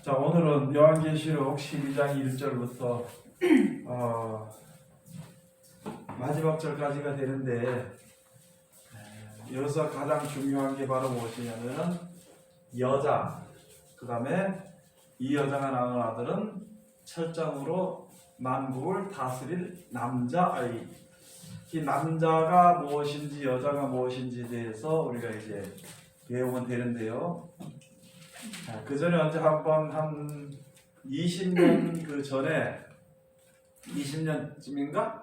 자, 오늘은 요한계시록 12장 1절부터 마지막 절까지가 되는데, 여기서 가장 중요한 게 바로 무엇이냐면은 여자, 그 다음에 이 여자가 낳은 아들은 철장으로 만국을 다스릴 남자아이. 이 남자가 무엇인지 여자가 무엇인지에 대해서 우리가 이제 배우면 되는데요. 그 전에 언제 한번 한 20년 그 전에 20년쯤인가?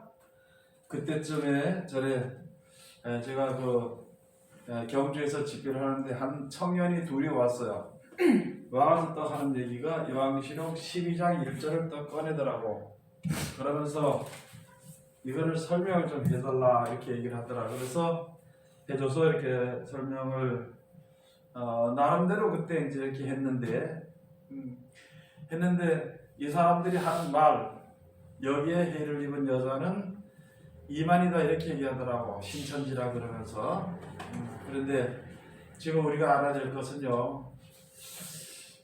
그때쯤에 전에 제가 그 경주에서 집회를 하는데 한 청년이 둘이 왔어요. 와서 또 하는 얘기가 요한계시록 12장 1절을 또 꺼내더라고. 그러면서 이거를 설명을 좀 해달라 이렇게 얘기를 하더라. 그래서 해줘서 이렇게 설명을 나름대로 그때 이제 이렇게 했는데 이 사람들이 하는 말, 여기에 해를 입은 여자는 이만이다 이렇게 얘기하더라고. 신천지라 그러면서. 그런데 지금 우리가 알아야 될 것은요,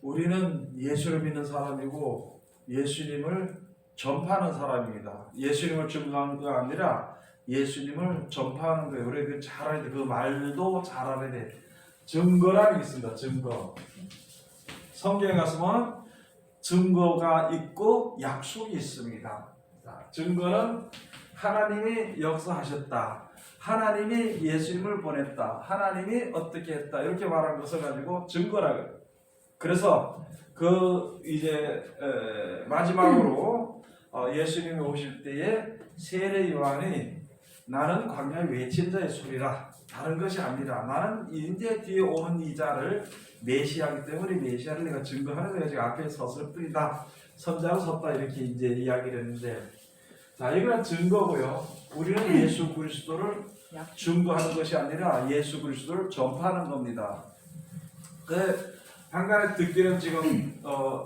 우리는 예수를 믿는 사람이고 예수님을 전파하는 사람입니다. 예수님을 증거하는 거 아니라 예수님을 전파하는 거예요. 우리 그 잘 알아야 돼. 그 말도 잘 알아야 돼. 증거라는 게 있습니다. 증거. 성경에 가서는 증거가 있고 약속이 있습니다. 증거는 하나님이 역사하셨다, 하나님이 예수님을 보냈다, 하나님이 어떻게 했다 이렇게 말한 것을 가지고 증거라고 해요. 그래서 그 이제 마지막으로 예수님이 오실 때에 세례 요한이 나는 광야에 외친 자의 소리라, 다른 것이 아니라 나는 이제 뒤에 오는 이 자를 메시아이기 때문에 메시아를 내가 증거하는 거예요. 지금 앞에 섰을 뿐이다, 선자로 섰다 이렇게 이제 이야기를 했는데, 자, 이건 증거고요. 우리는 예수 그리스도를 증거하는 것이 아니라 예수 그리스도를 전파하는 겁니다. 한간에 듣기는 지금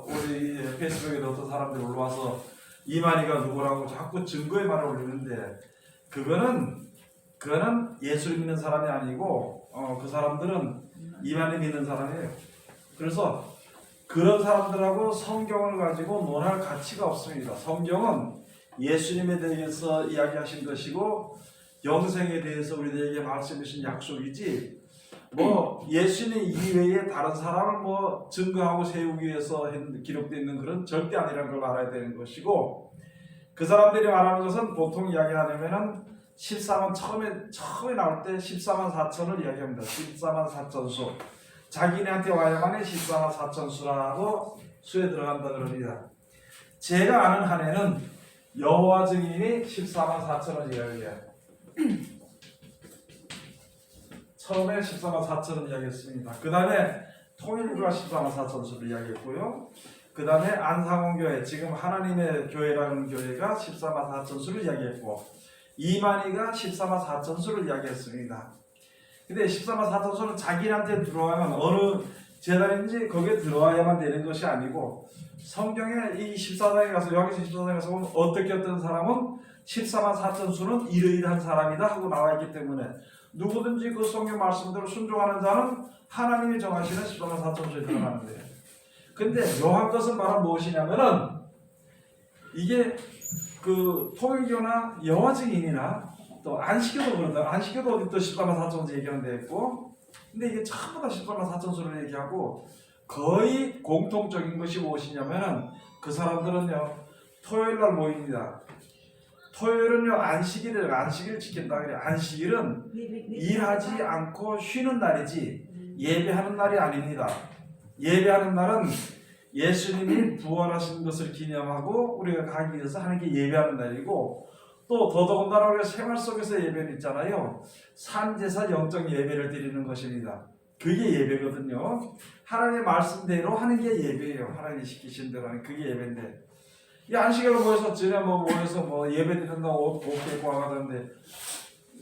우리 페이스북에 어떤 사람들이 올라와서 이만희가 누구라고 자꾸 증거의 말을 올리는데, 그거는 예수를 믿는 사람이 아니고 그 사람들은 이만희 믿는 사람이에요. 그래서 그런 사람들하고 성경을 가지고 논할 가치가 없습니다. 성경은 예수님에 대해서 이야기하신 것이고 영생에 대해서 우리들에게 말씀해 주신 약속이지, 뭐 예수님 이외에 다른 사람을 뭐 증거하고 세우기 위해서 기록되어 있는 그런 절대 아니라는 걸 알아야 되는 것이고, 그 사람들이 말하는 것은 보통 이야기하려면은 14만 처음에 나올 때 14만 4천을 이야기합니다. 14만 4천수. 자기네한테 와야만이 14만 4천수라고 수에 들어간다 그럽니다. 제가 아는 한에는 여호와 증인이 14만 4천을 이야기해요. 처음에 14만 4천을 이야기했습니다. 그 다음에 통일부가 14만 4천수를 이야기했고요. 그 다음에 안상홍교회, 지금 하나님의 교회라는 교회가 14만 4천수를 이야기했고, 이만희가 14만 4천수를 이야기했습니다. 근데 14만 4천수는 자기한테 들어가면 어느 재단인지 거기에 들어와야만 되는 것이 아니고, 성경에 이 14장에 가서, 여기서 14장에 가서 보면 어떤 사람은 14만 4천수는 이러이러한 사람이다 하고 나와 있기 때문에 누구든지 그 성경 말씀대로 순종하는 자는 하나님이 정하시는 14만 4천수에 들어가는 거예요. 근데 묘한 것은 바로 무엇이냐면은, 이게 그 통일교나 여호와 증인이나 또 안식교도 그런다. 안식교도 어디 또 14만 4천수 얘기하는 데 있고, 근데 이게 전부 다 14만 4천수를 얘기하고, 거의 공통적인 것이 무엇이냐면은, 그 사람들은요 토요일날 모입니다. 토요일은요 안식일을 지킨다 그래요. 안식일은 일하지 않고 쉬는 날이지 예배하는 날이 아닙니다. 예배하는 날은 예수님이 부활하신 것을 기념하고 우리가 가기 위해서 하는 게 예배하는 날이고, 또 더더군다나 우리가 생활 속에서 예배는 있잖아요. 산제사 영적 예배를 드리는 것입니다. 그게 예배거든요. 하나님의 말씀대로 하는 게 예배예요. 하나님이 시키신 대로 하는 그게 예배인데, 이 안식일로 모여서 전에 모여서 예배 드린다고 옷 입고 와가던데,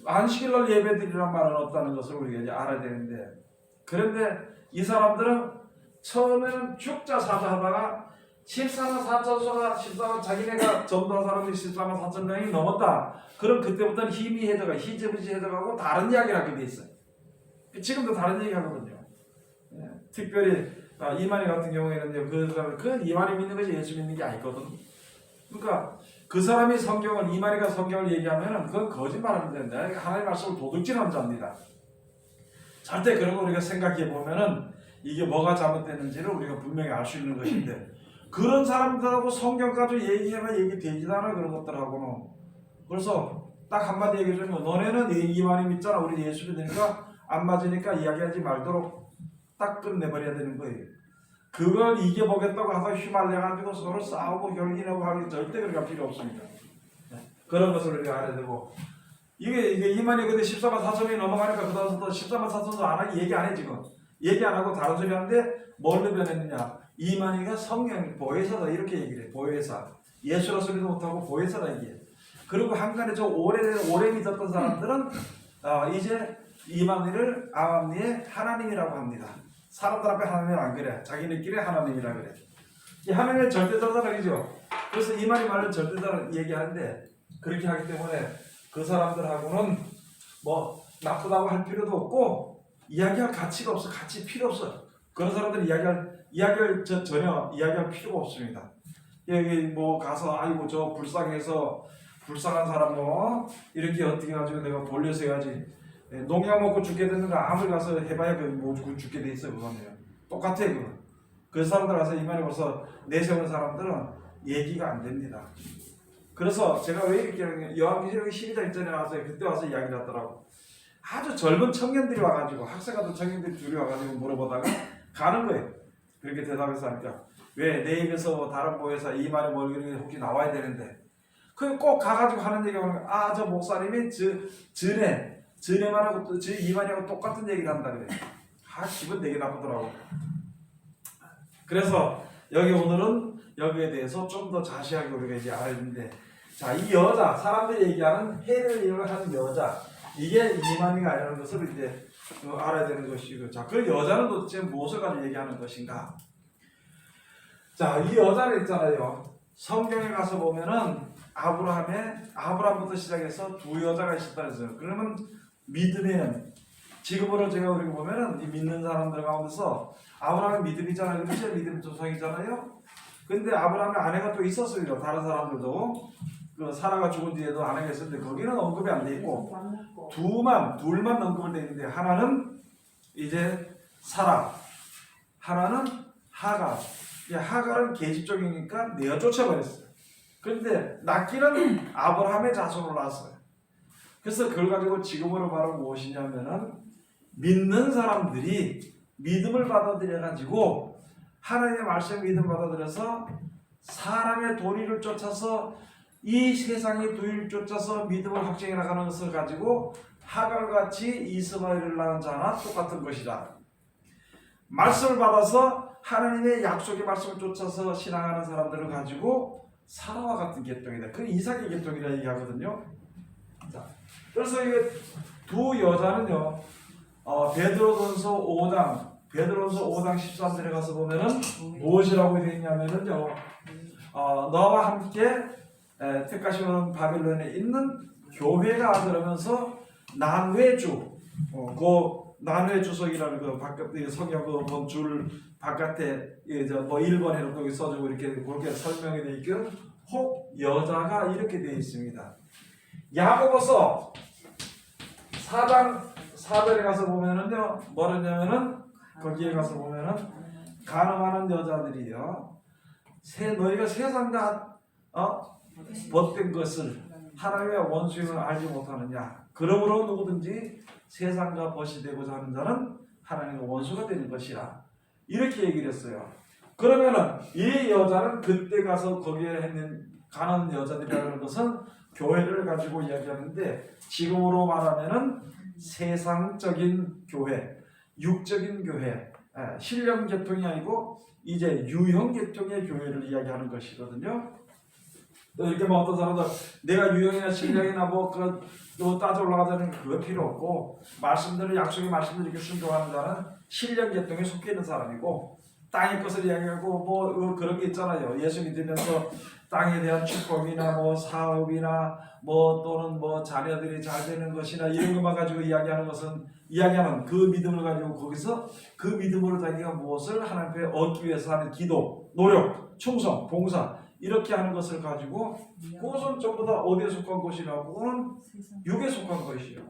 안식일날 예배 드리란 말은 없다는 것을 우리가 이제 알아야 되는데, 그런데 이 사람들은 처음에는 죽자 사자 하다가 14만 4천수가 14만, 자기네가 전도한 사람들이 14만 4천 명이 넘었다. 그럼 그때부터는 희미해져가 희재부지해져가고 다른 이야기를 하게 돼 있어요. 지금도 다른 얘기 하거든요. 특별히 이만희 같은 경우에는요, 그 이만희 믿는 것이 예수 믿는 게 아니거든. 그러니까 그 사람이 이만희가 성경을 얘기하면은 그건 거짓말하면 된다. 하나님의 말씀을 도둑질하는 자입니다. 절대 그런 거 우리가 생각해 보면은 이게 뭐가 잘못됐는지를 우리가 분명히 알 수 있는 것인데, 그런 사람들하고 성경 가지고 얘기하면 얘기되지도 않아, 그런 것들하고는. 그래서 딱 한마디 얘기해 주면, 너네는 이만희 믿잖아, 우리 예수 믿으니까 안 맞으니까 이야기하지 말도록 딱 끝내버려야 되는 거예요. 그걸 이겨보겠다고 하다 휘말려가지고 서로 싸우고 결기내고 하기 절대 그럴 필요 없습니다. 그런 것을 우리가 알아야 되고, 이게 이만희 근데 14만 4천이 넘어가니까 그 다음부터 14만 4천도 안 하기 얘기 안 해, 지금. 얘기 안 하고 다른 소리 하는데 뭘로 변했느냐? 이만희가 성경 보혜사다 이렇게 얘기를 해. 보혜사. 예수라 소리도 못하고 보혜사다 얘기해. 그리고 한간에 오래 믿었던 사람들은 이제 이만희를 아합리의 하나님이라고 합니다. 사람들 앞에 하나님 안 그래. 자기네끼리 하나님이라 그래. 이 하나님의 절대자다라기죠. 그래서 이만희 말은 절대자를 얘기하는데, 그렇게 하기 때문에 그 사람들하고는 뭐 나쁘다고 할 필요도 없고 이야기할 가치가 없어. 가치 필요 없어. 그런 사람들은 전혀 이야기할 필요가 없습니다. 여기 뭐 가서 아이고 저 불쌍한 사람 뭐 이렇게 어떻게 가지고 내가 돌려서 해야지. 농약 먹고 죽게 되는가 아무리 가서 해봐야 뭐 죽게 돼 있어. 그거는요. 똑같아 그거. 그 사람들 가서 이만희 벌써 내세우는 사람들은 얘기가 안 됩니다. 그래서 제가 왜 이렇게 요한계시록 12장 1절에 나왔어요. 그때 와서 이야기를 하더라고. 아주 젊은 청년들이 와가지고, 학생 같은 청년들이 둘이 와가지고 물어보다가 가는 거예요. 그렇게 대답해서 하니까, 왜 내 입에서 다른 보혜사 이만희 뭐 이런 게 혹시 나와야 되는데, 그 꼭 가가지고 하는 얘기가 오는 거야. 저 목사님이 전에만 하고 이만희하고 똑같은 얘기를 한다 그래. 기분 되게 나쁘더라고. 그래서 오늘은 여기에 대해서 좀 더 자세하게 우리가 이제 알아야 되는데, 자, 이 여자, 사람들이 얘기하는 해를 이용하는 여자, 이게 이만희가 아니라는 것을 이제 알아야 되는 것이고, 자, 그 여자는 도대체 무엇을 가지고 얘기하는 것인가? 자, 이 여자를 있잖아요. 성경에 가서 보면은 아브라함부터 시작해서 두 여자가 있었다 그랬어요. 그러면 믿음에는 지금으로 우리가 보면은 이 믿는 사람들 가운데서 아브라함이 믿음이잖아요. 그렇죠? 믿음 조상이잖아요. 근데 아브라함의 아내가 또 있었어요. 다른 사람들도. 그 사라가 죽은 뒤에도 아내가 있었는데 거기는 언급이 안 돼 있고 둘만 언급을 돼 있는데, 하나는 이제 사라, 하나는 하갈. 하갈은 계집종이니까 내어 쫓아버렸어요. 그런데 낳기는 아브라함의 자손으로 낳았어요. 그래서 그걸 가지고 지금으로 바로 무엇이냐면은, 믿는 사람들이 믿음을 받아들여가지고 하나님의 말씀을 믿음 받아들여서 사람의 도리를 쫓아서 이 세상의 도리를 쫓아서 믿음을 확증해 나가는 것을 가지고 하갈같이 이스마엘을 낳은 자나 똑같은 것이다. 말씀을 받아서 하나님의 약속의 말씀을 쫓아서 신앙하는 사람들을 가지고 사라와 같은 계통이다. 그 이삭의 계통이라 얘기하거든요. 자, 그래서 이 두 여자는요, 베드로전서 5장 13절에 가서 보면은 무엇이라고 되어 있냐면은요, 너와 함께 택하시는 바빌론에 있는 교회가 그러면서 난회주, 그 난회 주석이라는 그 바깥 성경 그 본 줄 바깥에 뭐 1번 해놓고 써주고 이렇게 그렇게 설명이 되어 있기는 혹 여자가 이렇게 되어 있습니다. 야고보서 4장 4절에 가서 보면은요, 뭐라냐면은 거기에 가서 보면은 간음하는 여자들이요, 너희가 세상과 벗된 것을 하나님의 원수임을 알지 못하느냐. 그러므로 누구든지 세상과 벗이 되고자 하는 자는 하나님의 원수가 되는 것이라. 이렇게 얘기를 했어요. 그러면은 이 여자는 그때 가서 거기에 있는 가난 여자들이라는 것은 교회를 가지고 이야기하는데, 지금으로 말하면은 세상적인 교회, 육적인 교회, 신령 계통이 아니고 이제 유형 계통의 교회를 이야기하는 것이거든요. 또 이렇게 뭐 어떤 사람들 내가 유형이나 신령이나 또 따져 올라가자는 그거 필요 없고, 말씀들을 약속의 말씀을 이렇게 순종하는 자는 신령 계통에 속해 있는 사람이고, 땅의 것을 이야기하고 뭐 그런 게 있잖아요. 예수 믿으면서 땅에 대한 축복이나 뭐 사업이나 뭐 또는 뭐 자녀들이 잘 되는 것이나 이런 것만 가지고 이야기하는 것은 이야기하는 그 믿음을 가지고 거기서 그 믿음으로 자기가 무엇을 하나님 앞에 얻기 위해서 하는 기도, 노력, 충성, 봉사 이렇게 하는 것을 가지고 그것은 전부 다 어디에 속한 것이라고? 그거는 육에 속한 것이요.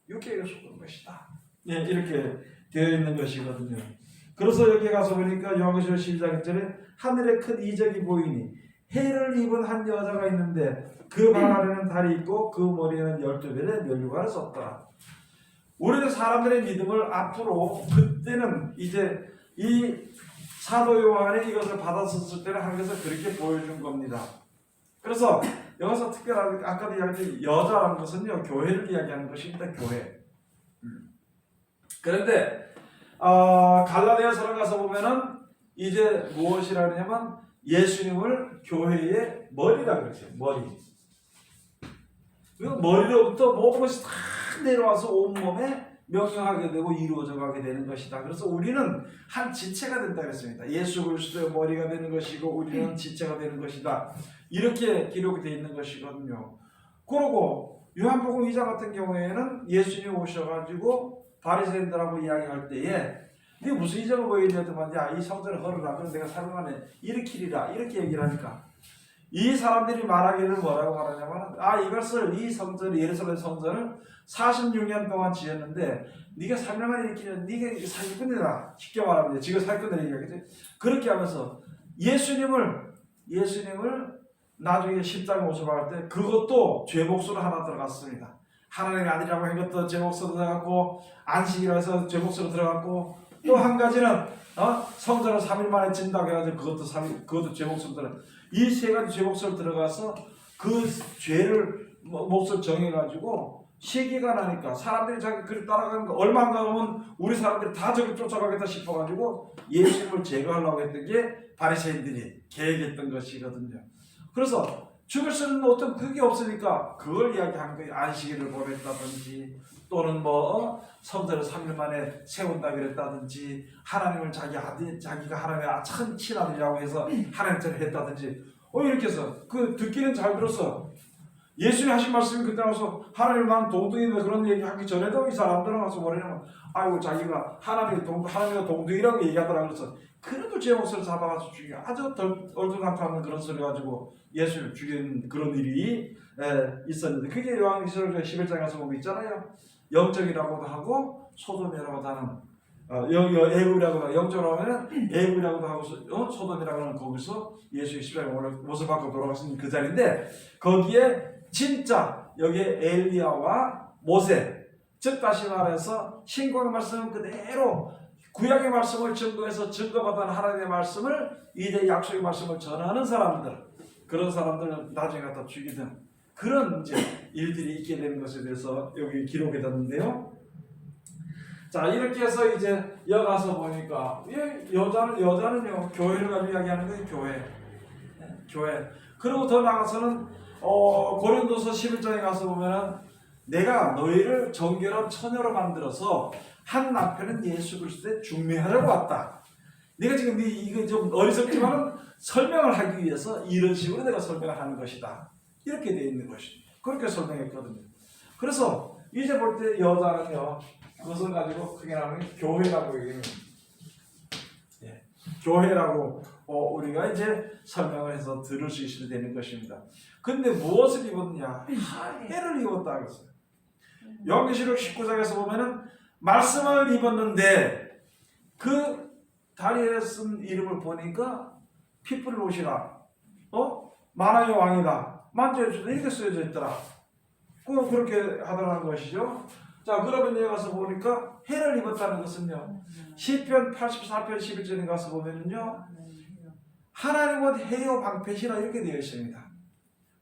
육계에 속한 것이다. 예, 이렇게 되어 있는 것이거든요. 그래서 여기 가서 보니까 요한계시록 12장 1절에 하늘에 큰 이적이 보이니 해를 입은 한 여자가 있는데 그 발 아래는 달이 있고 그 머리에는 12별의 면류관을 썼더라. 우리는 사람들의 믿음을 앞으로 그때는 이제 이 사도 요한이 이것을 받았었을 때는 하나님께서 그렇게 보여준 겁니다. 그래서 여기서 특별하게 아까도 이야기했던 여자라는 것은요 교회를 이야기하는 것입니다. 교회. 그런데 갈라디아서를 가서 보면은 이제 무엇이라 하냐면 예수님을 교회의 머리라 그러죠. 머리. 그 머리로부터 모든 것이 다 내려와서 온몸에 명령하게 되고 이루어져 가게 되는 것이다. 그래서 우리는 한 지체가 된다 그랬습니다. 예수 그리스도의 머리가 되는 것이고 우리는 지체가 되는 것이다. 이렇게 기록이 되어 있는 것이거든요. 그리고 요한복음 2장 같은 경우에는 예수님이 오셔가지고 바리새인들하고 이야기할 때에 네가 무슨 이적을 보이려더만 이 성전을 걸어라. 그럼 내가 3일 만에 일으키리라. 이렇게 얘기를 하니까 이 사람들이 말하기를 뭐라고 말하냐면 이것을 이 성전을 예루살렘 성전을 46년 동안 지었는데 네가 3일 만에 일으키면 네가 사기꾼이다. 쉽게 말하면 지금 사기꾼이라 얘기하겠지. 그렇게 하면서 예수님을 나중에 십자가 모습할 때 그것도 죄 몫으로 하나 들어갔습니다. 하나님의 아들이라고 한 것도 죄 몫으로 들어갔고 안식이라 해서 죄 몫으로 들어갔고 또 한 가지는 성전을 3일 만에 짓는다고 해가지고 그것도 죄 몫으로 들어가. 이 세 가지 죄 몫으로 들어가서 그 죄를 몫을 정해가지고 시기가 나니까 사람들이 자기 그를 따라가는 거 얼마 안 가면 우리 사람들이 다 저기 쫓아가겠다 싶어가지고 예수님을 제거하려고 했던 게 바리새인들이 계획했던 것이거든요. 그래서 죽을 수 있는 어떤 그게 없으니까 그걸 이야기하는 거예요. 안식일을 보냈다든지 또는 성전을 3일 만에 세운다 그랬다든지 하나님을 자기가 하나님의 참 친아들이라고 해서 하나님처럼 했다든지 이렇게 해서 그 듣기는 잘 들었어. 예수님 하신 말씀이 그때 와서 하나님 난 동등이다 그런 얘기 하기 전에도 이 사람들은 와서 뭐냐면 자기가 하나님의 동등이라고 얘기하더라. 그래서 그래도 제 목소리를 잡아가지고 죽이고 아주 얼토당토하는 그런 소리 가지고 예수를 죽이는 그런 일이 있었는데 그게 요한계시록 11장에 가서 보고 있잖아요. 영적이라고도 하고 소돔이라고도 하는 애굽이라고도 영적으로 하면 애굽이라고도 하고 소돔이라고 하는 거기서 예수의 십자가에 못을 받고 돌아가신 그 자리인데 거기에 진짜 여기에 엘리야와 모세 즉 다시 말해서 신구의 말씀은 그대로 구약의 말씀을 증거받은 하나님의 말씀을 이제 약속의 말씀을 전하는 사람들 그런 사람들은 나중에 갖다 죽이든 그런 이제 일들이 있게 되는 것에 대해서 여기 기록이 됐는데요. 자 이렇게 해서 이제 여가서 보니까 여자는요 교회를 가지고 이야기하는 거예요. 교회. 그리고 더 나가서는 고린도서 11장에 가서 보면은 내가 너희를 정결한 처녀로 만들어서 한 남편은 예수 그리스도에 중매하려고 왔다. 내가 지금 이거 좀 어리석지만은 설명을 하기 위해서 이런 식으로 내가 설명을 하는 것이다. 이렇게 되어 있는 것이. 그렇게 설명했거든요. 그래서 이제 볼 때 여자는요 그것을 가지고 크게 나누면 교회라고 얘기합니다. 교회라고 우리가 이제 설명을 해서 들을 수 있게 되는 것입니다. 근데 무엇을 입었냐? 해를 입었다 그랬어요. 요한계시록 19장에서 보면은 말씀을 입었는데 그 다리에 쓴 이름을 보니까 피뿔을 옷이라 만왕의 왕이다. 만져주다 이렇게 쓰여져 있더라. 그렇게 하더라는 것이죠. 자 그러면 여기 가서 보니까 해를 입었다는 것은요 시편 84편 11절에 가서 보면은요 하나님은 해요 방패시라 이렇게 되어 있습니다.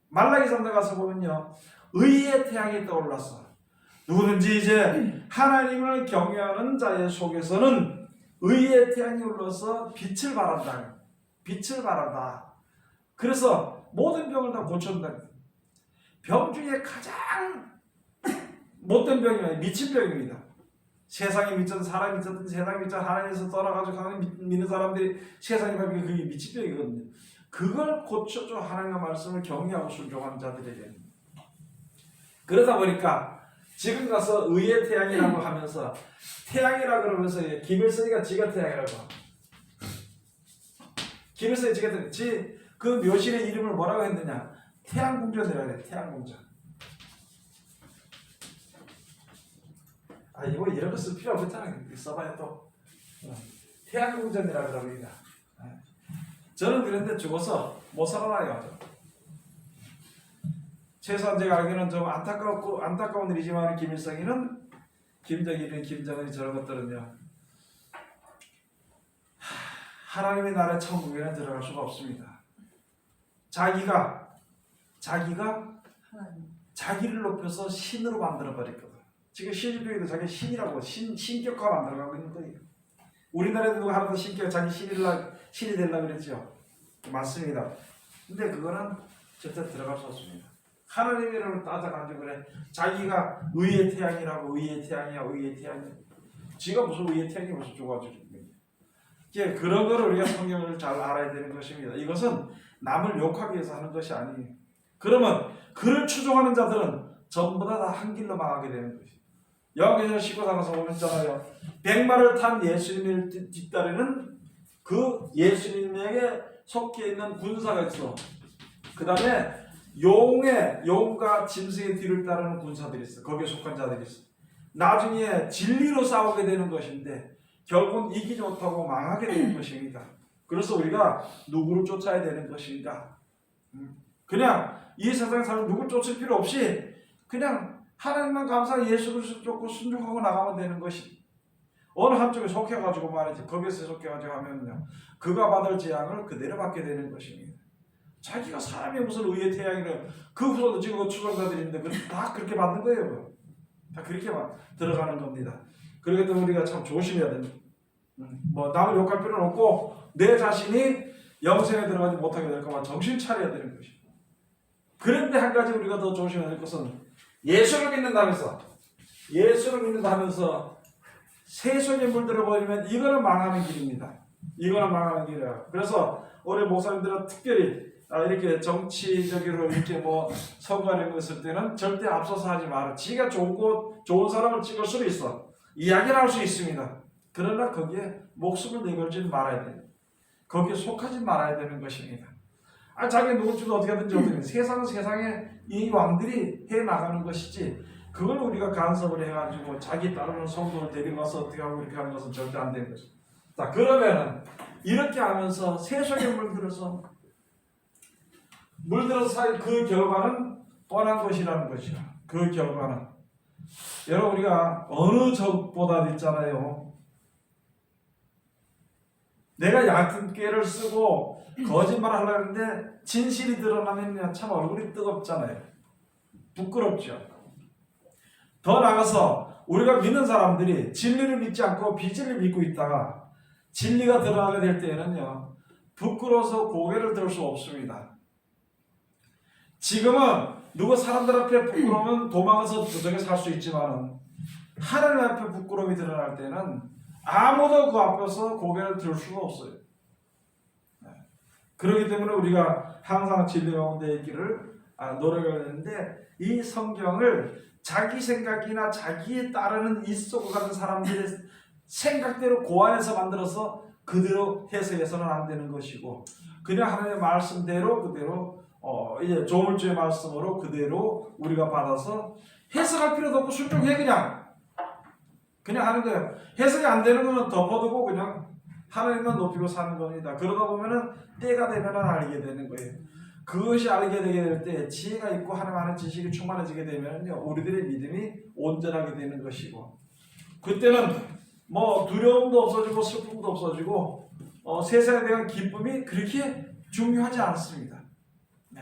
말라기 3장 가서 보면요 의의 태양이 떠올랐어. 누구든지 이제 하나님을 경외하는 자의 속에서는 의의 태양이 올라서 빛을 발한다. 빛을 발한다. 그래서 모든 병을 다 고쳐준다. 병 중에 가장 못된 병이 미친 병입니다. 세상에 미쳤든 사람이 미쳤든 세상에 미쳤든 하나님에서 떠나가지고 하나님 믿는 사람들이 세상에 밟히는 그게 미친 병이거든요. 그걸 고쳐줘 하나님의 말씀을 경외하고 순종하는 자들에게. 그러다 보니까 지금 가서 의의 태양이라고 하면서 태양이라 그러면서 김일성이가 지가 태양이라고 김일성이 지가 태양 그 묘실의 이름을 뭐라고 했느냐 태양궁전이라고 해 태양궁전. 아 이거 이런 거 쓸 필요 없잖아. 써봐야 또 태양궁전이라고 그럽니다. 저는 그런데 죽어서 못 살아나요. 최소한 제가 알기로는 좀 안타까운 일이지만 김일성이는 김정일은 김정은이 저런 것들은요 하나님의 나라의 천국에는 들어갈 수가 없습니다. 자기가 자기를 높여서 신으로 만들어 버렸거든. 지금 신일교회도 자기 신이라고 신격화 만들어가고 있는 거예요. 우리나라에도 누가 하나도 신격 자기 신이 되려고 그랬죠. 맞습니다. 근데 그거는 절대 들어갈 수 없습니다. 하나님의 이름을 따져가지고 그래 자기가 의의 태양이라고 의의 태양이야 의의 태양이야. 지가 무슨 의의 태양이 무슨 좋아지는 거예요. 그런 거를 우리가 성경을 잘 알아야 되는 것입니다. 이것은 남을 욕하기 위해서 하는 것이 아니에요. 그러면 그를 추종하는 자들은 전부 다 한 길로 망하게 되는 것이에요. 여기서 19장에서 보면 있잖아요. 백마를 탄 예수님을 뒤따르는 그 예수님에게 속해 있는 군사가 있어. 그 다음에 용과 짐승의 뒤를 따르는 군사들이 있어. 거기에 속한 자들이 있어. 나중에 진리로 싸우게 되는 것인데 결국은 이기지 못하고 망하게 되는 것입니다. 그래서 우리가 누구를 쫓아야 되는 것인가? 그냥 이 세상 사람 누구를 쫓을 필요 없이 그냥 하나님만 감사하고 예수 그리스도 쫓고 순종하고 나가면 되는 것이. 어느 한쪽에 속해가지고 말이지 거기서 속해가지고 하면요 그가 받을 재앙을 그대로 받게 되는 것입니다. 자기가 사람이 무슨 의의 태양이래 그 후손도 지금 그 추종자들인데 다 그렇게 받는 거예요. 다 그렇게 들어가는 겁니다. 그렇기 때문에 우리가 참 조심해야 됩니다. 뭐 남을 욕할 필요는 없고 내 자신이 영생에 들어가지 못하게 될까봐 정신 차려야 되는 것입니다. 그런데 한 가지 우리가 더 조심해야 될 것은 예수를 믿는다면서 세속에 물들어 버리면 이거는 망하는 길입니다. 이거는 망하는 길이에요. 그래서 우리 목사님들은 특별히 이렇게 정치적으로 이렇게 뭐 선거하려고 했을 때는 절대 앞서서 하지 마라. 지가 좋은 사람을 찍을 수도 있어. 이야기를 할 수 있습니다. 그러나 거기에 목숨을 내걸지는 말아야 돼요. 거기에 속하지 말아야 되는 것입니다. 자기 누군지도 어떻게든지 세상에 이 왕들이 해 나가는 것이지 그걸 우리가 간섭을 해가지고 자기 따르는 성도를 데리고 와서 어떻게 하고 이렇게 하는 것은 절대 안 되는 것입니다. 자 그러면은 이렇게 하면서 세속에 물들어서 살 그 결과는 뻔한 것이라는 것이야. 그 결과는 여러분 우리가 어느 적보다 있잖아요. 내가 얕은 꾀를 쓰고 거짓말을 하려고 하는데 진실이 드러나면 참 얼굴이 뜨겁잖아요. 부끄럽죠. 더 나아가서 우리가 믿는 사람들이 진리를 믿지 않고 비진리를 믿고 있다가 진리가 드러나게 될 때에는요 부끄러워서 고개를 들 수 없습니다. 지금은 누구 사람들 앞에 부끄러우면 도망가서 도적에 살 수 있지만 하나님 앞에 부끄러움이 드러날 때는 아무도 그 앞에서 고개를 들 수가 없어요. 그렇기 때문에 우리가 항상 진리 가운데 있기를 노력을 했는데 이 성경을 자기 생각이나 자기에 따르는 이속을 가진 사람들의 생각대로 고안해서 만들어서 그대로 해석해서는 안 되는 것이고 그냥 하나님의 말씀대로 그대로 이제 조물주의 말씀으로 그대로 우리가 받아서 해석할 필요도 없고 순종해 그냥 하는 거예요. 해석이 안 되는 거는 덮어두고 그냥 하나님만 높이고 사는 겁니다. 그러다 보면은 때가 되면은 알게 되는 거예요. 그것이 알게 되게 될 때 지혜가 있고 하나님 아는 지식이 충만해지게 되면요 우리들의 믿음이 온전하게 되는 것이고 그때는 뭐 두려움도 없어지고 슬픔도 없어지고 세상에 대한 기쁨이 그렇게 중요하지 않습니다. 네.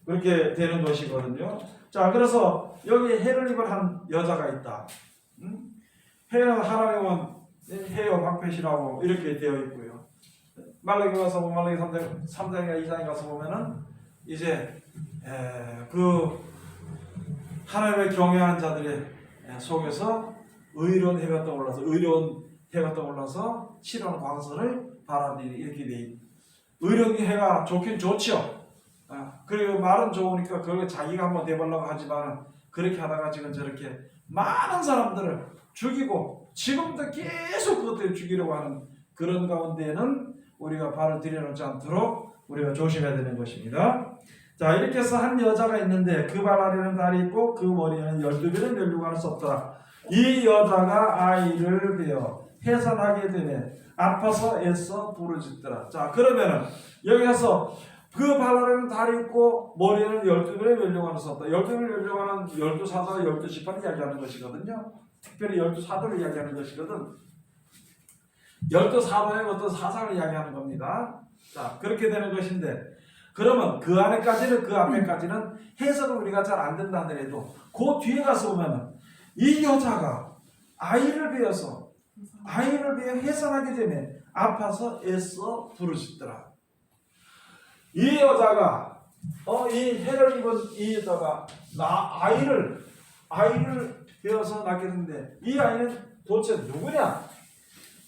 그렇게 되는 것이거든요. 자 그래서 여기 해를 입은 한 여자가 있다. 해는 하나님은 해요 방패시라고 이렇게 되어 있고요. 말라기 가서 보면 말라기 3장이나 2장에 가서 보면은 이제 그 하나님을 경외하는 자들의 속에서 의로운 해가 떠올라서 치러는 광선을 바라니 이렇게 돼 있는. 의로운 해가 좋긴 좋죠. 그리고 말은 좋으니까 그걸 자기가 한번 내보려고 하지만 그렇게 하다가 지금 저렇게 많은 사람들을 죽이고 지금도 계속 그것들을 죽이려고 하는 그런 가운데에는 우리가 발을 들여놓지 않도록 우리가 조심해야 되는 것입니다. 자, 이렇게 해서 한 여자가 있는데 그 발 아래는 달이 있고 그 머리에는 12개를 멸류관을 썼더라. 이 여자가 아이를 베어 해산하게 되네 아파서 애써 부르짖더라. 자, 그러면은 여기서 그 발 아래는 달이 있고 머리에는 12개의 멸류관을 썼다. 12개의 멸류관은 12사도와 12지파를 이야기하는 것이거든요. 특별히 12사도를 이야기하는 것이거든. 12사도의 어떤 사상을 이야기하는 겁니다. 자, 그렇게 되는 것인데, 그러면 그 안에까지는, 그 앞에까지는 해석은 우리가 잘 안 된다 하더라도, 그 뒤에 가서 보면은, 이 여자가 아이를 베어서, 아이를 베어 해산하게 되면 아파서 애써 부르짖더라. 이 여자가, 이 해를 입은 이 여자가, 아이를 베어서 낳게 되는데, 이 아이는 도대체 누구냐?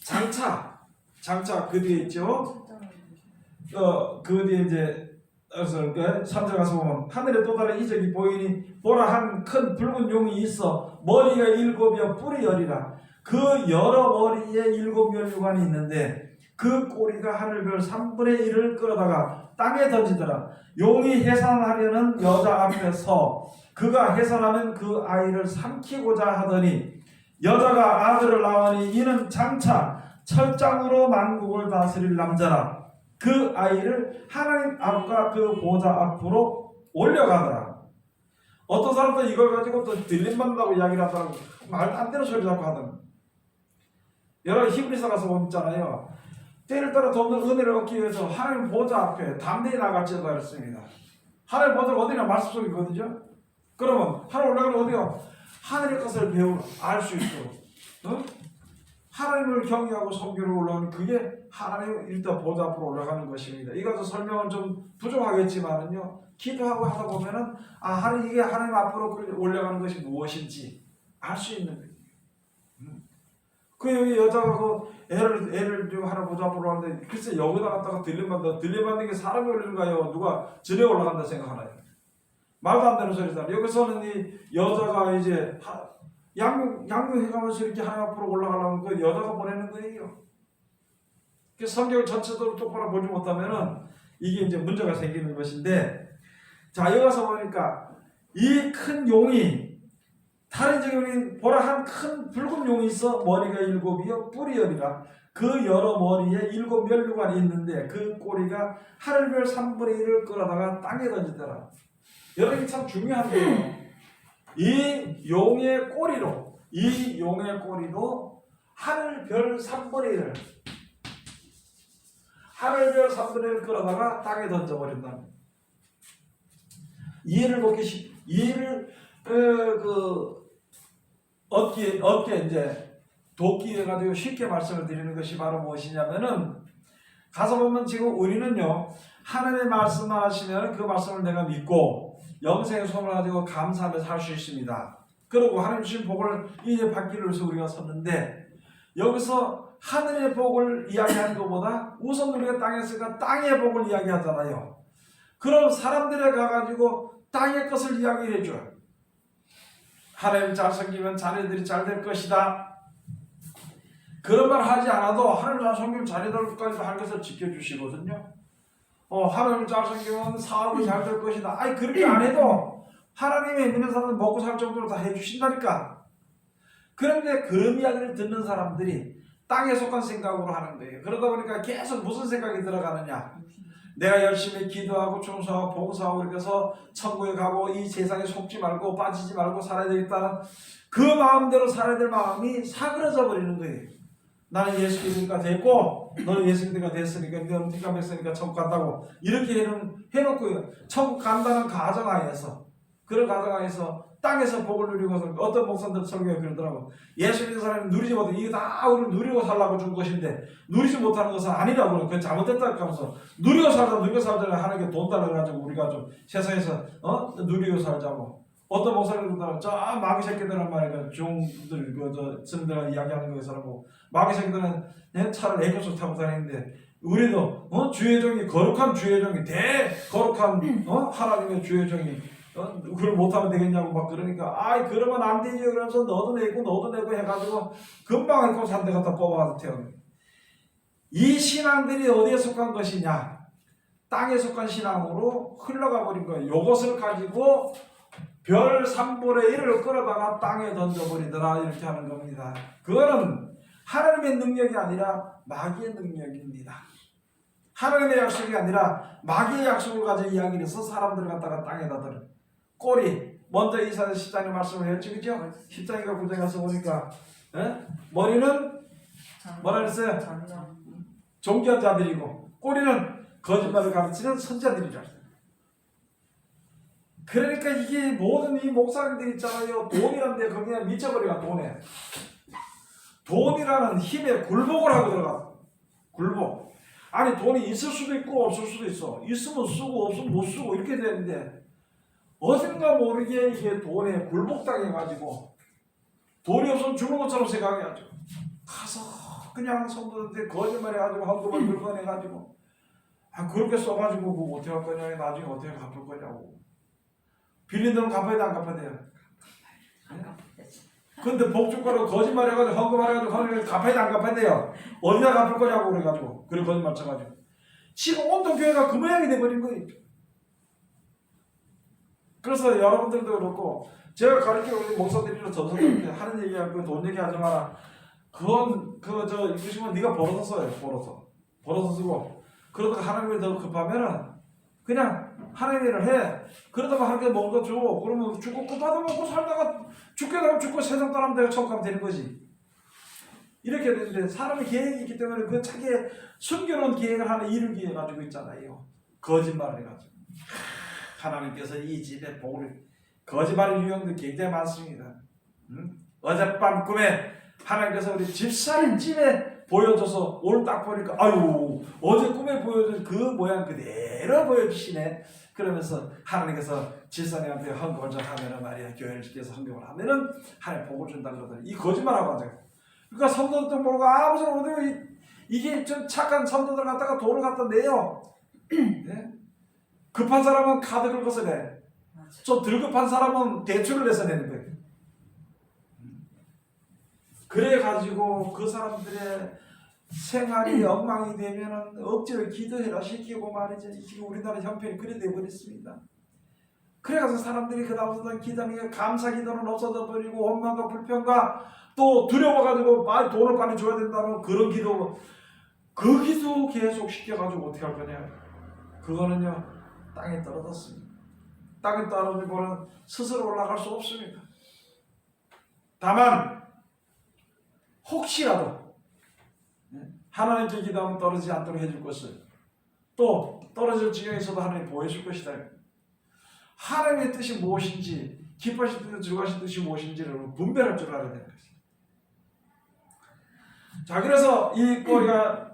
장차 그 뒤에 있죠. 그 뒤에 이제 그래서 3절 가서 보면 하늘에 또 다른 이적이 보이니 보라 한 큰 붉은 용이 있어 머리가 7이여 뿔이 10이라. 그 여러 머리에 7면류관이 있는데 그 꼬리가 하늘별 3분의 1을 끌어다가 땅에 던지더라. 용이 해산하려는 여자 앞에 서 그가 해산하면 그 아이를 삼키고자 하더니 여자가 아들을 낳으니 이는 장차 철장으로 만국을 다스릴 남자라. 그 아이를 하나님 앞과 그 보좌 앞으로 올려가더라. 어떤 사람도 이걸 가지고 또 들림받는다고 이야기를 하더라고. 말도 안 되는 소리 자꾸 하던. 여러분 히브리서 가서 보면 있잖아요. 때를 따라 돕는 은혜를 얻기 위해서 하나님 보좌 앞에 담대히 나갈지어다 그랬습니다. 하나님 보좌가 어디냐? 말씀 속이거든요. 그러면 하나님 올라가면 어디요? 하늘의 것을 알 수 있도록 하나님을 경외하고 섬기러 올라오는 그게 하나님 일단 보좌 앞으로 올라가는 것입니다. 이것도 설명은 좀 부족하겠지만은요, 기도하고 하다 보면은 하나님 이게 하나님 앞으로 올라가는 것이 무엇인지 알 수 있는 거예요. 그 여기 여자가 그 애를 좀 하나 보좌 앞으로 올라가는데 글쎄 여기다 갔다가 들림받는 게 사람이 올리는가요? 누가 절에 올라간다 생각하나요? 말도 안 되는 소리잖아요. 여기서는 이 여자가 이제 양육해가면서 이렇게 하나님 앞으로 올라가려면 그 여자가 보내는 거예요. 그 성경 전체도 똑바로 보지 못하면은 이게 이제 문제가 생기는 것인데, 자, 여기 와서 보니까 이 큰 용이 다른 적이 보라 한 큰 붉은 용이 있어 머리가 7이요 뿔이 10이라. 그 여러 머리에 7면류관이 있는데 그 꼬리가 하늘별 3분의 1을 끌어다가 땅에 던지더라. 여러분이 참 중요한 거예요. 이 용의 꼬리로 하늘별 3분의 1을 끌어다가 땅에 던져버린다. 이해를 얻게 이제 돕기 위해 가지고 쉽게 말씀을 드리는 것이 바로 무엇이냐면은, 가서 보면 지금 우리는요, 하나님의 말씀만 하시면 그 말씀을 내가 믿고 영생의 소망을 가지고 감사하며 살 수 있습니다. 그리고 하나님 주신 복을 이제 받기 위해서 우리가 섰는데, 여기서 하늘의 복을 이야기하는 것보다 우선 우리가 땅에 있으니까 땅의 복을 이야기하잖아요. 그럼 사람들에 가가지고 땅의 것을 이야기를 해줘요. 하나님 잘 섬기면 자네들이 잘 될 것이다. 그런 말 하지 않아도 하나님 잘 섬기면 자네들까지 할 것을 지켜주시거든요. 하나님 잘 섬기면 사업이 잘 될 것이다. 그렇게 안 해도 하나님의 믿는 사람은 먹고 살 정도로 다 해주신다니까. 그런데 그런 이야기를 듣는 사람들이 땅에 속한 생각으로 하는 거예요. 그러다 보니까 계속 무슨 생각이 들어가느냐. 내가 열심히 기도하고 충성하고 봉사하고 이렇게 해서 천국에 가고 이 세상에 속지 말고 빠지지 말고 살아야 되겠다는 그 마음대로 살아야 될 마음이 사그러져 버리는 거예요. 나는 예수 믿으니까 됐고 너는 예수 믿으니까 됐으니까 너는 뒷감 했으니까 천국 간다고 이렇게 해놓고 천국 간다는 가정하에서, 그런 가정하에서 땅에서 복을 누리고서 어떤 목사들 설교에 그러더라고. 예수 믿는 사람이 누리지 못해. 이게 다 우리 누리고 살라고 준 것인데 누리지 못하는 것은 아니라고. 그건 잘못됐다 하면서 누리고 살자고 하나님께 돈 달라가지고 우리가 좀 세상에서 누리고 살자고. 어떤 목사들 그러더라고. 저 마귀 새끼들은 말이야. 종들 스님들 이야기하는 거에서는 마귀 새끼들은 차를 에코스 타고 다니는데 우리도 주의 종이 거룩한 주의 종이 거룩한 하나님의 주의 종이 그걸 못하면 되겠냐고 막 그러니까 아이 그러면 안 되지 그러면서 너도 내고 해가지고 금방 해고 산데 갖다 뽑아가서 태우는 이 신앙들이 어디에 속한 것이냐 땅에 속한 신앙으로 흘러가 버린 거예요. 이것을 가지고 별 3분의 1을 끌어다가 땅에 던져버리더라 이렇게 하는 겁니다. 그거는 하나님의 능력이 아니라 마귀의 능력입니다. 하나님의 약속이 아니라 마귀의 약속을 가지고 이야기를 해서 사람들을 갖다가 땅에다 들어 꼬리 먼저 이사야 10장의 말씀을 했죠. 그죠? 10장인가 9장에 가서 보니까 머리는 뭐라 그랬어요? 존귀한 자들이고 꼬리는 거짓말을 가르치는 선자들이라. 그러니까 이게 모든 이 목사님들 있잖아요. 돈이란 데 거기에 미쳐버려가 돈에. 돈이라는 힘에 굴복을 하고 들어가. 굴복. 아니 돈이 있을 수도 있고 없을 수도 있어. 있으면 쓰고 없으면 못 쓰고 이렇게 되는데 어딘가 모르게 이게 돈에 굴복당해가지고 돈이 없으면 죽는 것처럼 생각해가지고 가서 그냥 성도한테 거짓말해가지고 헌금을 물건해가지고 그렇게 써가지고 뭐 어떻게 할 거냐 나중에 어떻게 갚을 거냐고. 빌린 돈은 갚아야 돼 안 갚아야 돼요? 근데 복주가로 거짓말 해가지고 헌금해가지고 갚아야 돼 안 갚아야 돼요? 어디다 갚을 거냐고 그래가지고 그래 거짓말 쳐가지고 지금 온통 교회가 그 모양이 돼버린 거예요. 그래서 여러분들도 그렇고 제가 가르치는 우리 목사들이나 전사들한테 하는 얘기하고 돈 얘기하지 마라. 그건 이거 네가 벌어서 써요. 벌어서 쓰고 그러다가 하나님이 더 급하면은 그냥 하나님의 일을 해. 그러다가 하나님께 뭔가 줘. 그러면 죽고 급하다 먹고 살다가 죽게 되면 죽고 세상 떠나면 내가 천국 가면 되는 거지. 이렇게 되는데 사람의 계획이 있기 때문에 그 자기의 숨겨놓은 계획을 하나 이루기 위해 가지고 있잖아요. 거짓말을 해가지고. 하나님께서 이 집에 복을 거짓말의 유형도 굉장히 많습니다. 어젯밤 꿈에 하나님께서 우리 집사님 집에 보여줘서 오늘 딱 보니까 아유 어제 꿈에 보여준 그 모양 그대로 보여주시네. 그러면서 하나님께서 집사님한테 헌금을 좀 하면은 말이야 교회를 지켜서 헌금을 하면은 하나님 복을 준다 그러더니 이 거짓말하고 하죠. 그러니까 성도들 모르고 무슨 어디 이게 좀 착한 성도들 갖다가 돈을 갖다 내요. 네? 급한 사람은 카드 긁어서 내. 좀 덜 급한 사람은 대출을 내서 내는 거예요. 그래가지고 그 사람들의 생활이 엉망이 되면은 억지로 기도해라 시키고 말이지. 지금 우리나라 형편이 그래 되어버렸습니다. 그래가지고 사람들이 그 다음부터 기도하는 감사 기도는 없어져 버리고 원망과 불평과 또 두려워가지고 돈을 빨리 줘야 된다는 그런 기도 그 기도 계속 시켜가지고 어떻게 할 거냐. 그거는요 땅에 떨어졌습니다. 땅에 떨어지고는 스스로 올라갈 수 없습니다. 다만 혹시라도 하나님께 기도하면 떨어지지 않도록 해줄 것을 또 떨어질 지경에 있어도 하나님 보여줄 것이다. 하나님의 뜻이 무엇인지 기뻐하실 뜻, 즐거워하실 뜻이 무엇인지를 분별할 줄 알아야 되는 것입니다. 자 그래서 이 꼬리가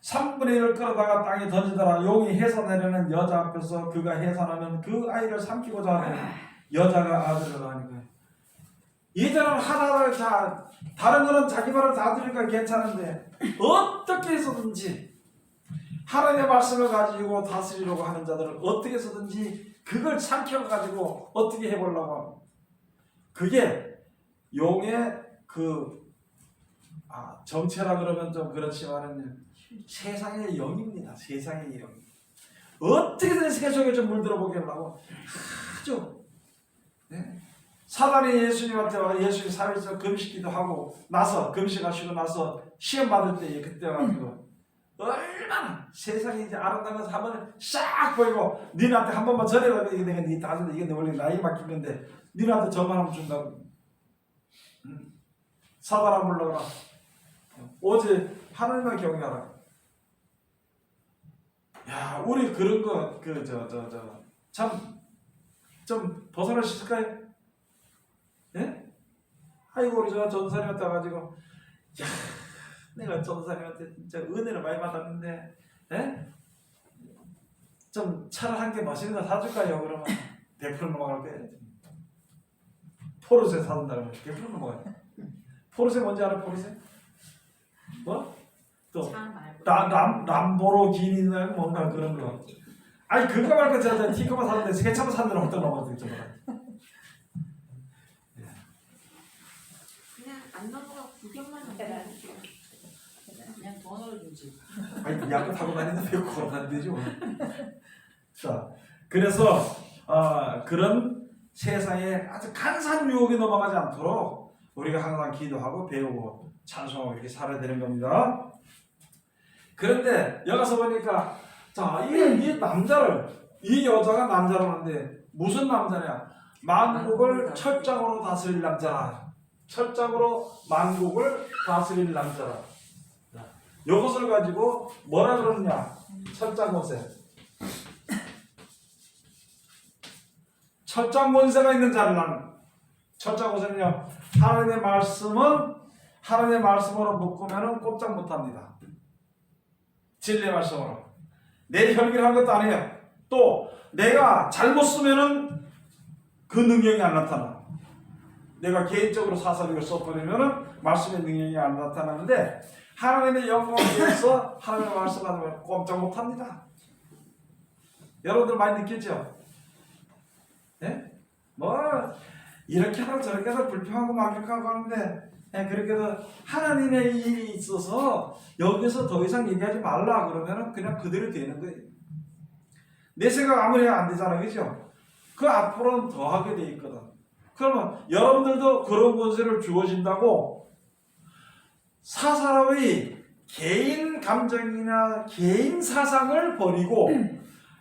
3분의 1을 끌어다가 땅에 던지더라. 용이 해산하려는 여자 앞에서 그가 해산하면 그 아이를 삼키고자 하는 여자가 아들을 하는 거예요. 이들은 하나를 다른 거는 자기 말을 다 들으니까 괜찮은데 어떻게 해서든지 하나님의 말씀을 가지고 다스리려고 하는 자들은 어떻게 해서든지 그걸 삼켜가지고 어떻게 해보려고 하고 그게 용의 정체라 그러면 좀 그렇지만은 세상의 영입니다. 세상의 영. 어떻게든 세속에 좀 물들어 보려고 아주 사단이 예수님한테 와 예수님 3일째 금식기도 하고 나서 금식하시고 나서 시험 받을 때 그때 가지고 얼마나 세상이 이제 아름다운 것을 한번 싹 보이고 니네한테 한 번만 전해라. 이게 내가 니 다른데 이게 원래 나이 맡긴 건데 니네한테 전만 하면 준다고. 사단 안 불러라. 오직 하나님만 경외하라. 야, 우리 그런 거 참 좀 벗어날 수 있을까요? 예? 아이고 우리 전사님한테 와가지고 야, 내가 전사님한테 진짜 은혜를 많이 받았는데, 예? 좀 차를 한 개 맛있는 거 사줄까요? 그러면 100% 넘어갈 거예요. 포르쉐 사준다면 100% 넘어가요. 포르쉐 뭔지 알아? 포르쉐? 뭐? 또 람보르기니나 뭔가 그런 거. 아니 그거 말고 저 티커만 샀는데 세차만 샀는데 어떤 넘어가도 있잖아. 그냥 안 넘어가 구경만 하면 돼. 그냥 번호를 주지. 아니 야구 타고 다니는데 왜 걸어다니면 되죠? 자, 그래서 그런 세상에 아주 간사한 유혹에 넘어가지 않도록 우리가 항상 기도하고 배우고 찬송하고 이렇게 살아야 되는 겁니다. 그런데 여기서 보니까 자, 이 남자를 이 여자가 남자라는데 무슨 남자냐? 만국을 철장으로 다스릴 남자라. 철장으로 만국을 다스릴 남자라. 이것을 가지고 뭐라 그러느냐? 철장 권세. 철장 권세가 있는 자를 나는. 철장 권세는요. 하나님의 말씀으로 묶으면 꼼짝 못합니다. 진리의 말씀으로. 내 혈기를 한 것도 아니에요. 또 내가 잘못 쓰면은 그 능력이 안 나타나. 내가 개인적으로 사사력을 써버리면은 말씀의 능력이 안 나타나는데 하나님의 영광을 위해서 하나님의 말씀을 하면 꼼짝 못합니다. 여러분들 많이 느끼죠? 네? 뭐 이렇게 하고 저렇게 해서 불평하고 막역하고 하는데 그렇게도 하나님의 일이 있어서 여기서 더 이상 얘기하지 말라 그러면은 그냥 그대로 되는 거예요. 내 생각 아무리 안 되잖아, 그죠? 그 앞으로는 더 하게 돼 있거든. 그러면 여러분들도 그런 권세를 주어진다고 사사로이 개인 감정이나 개인 사상을 버리고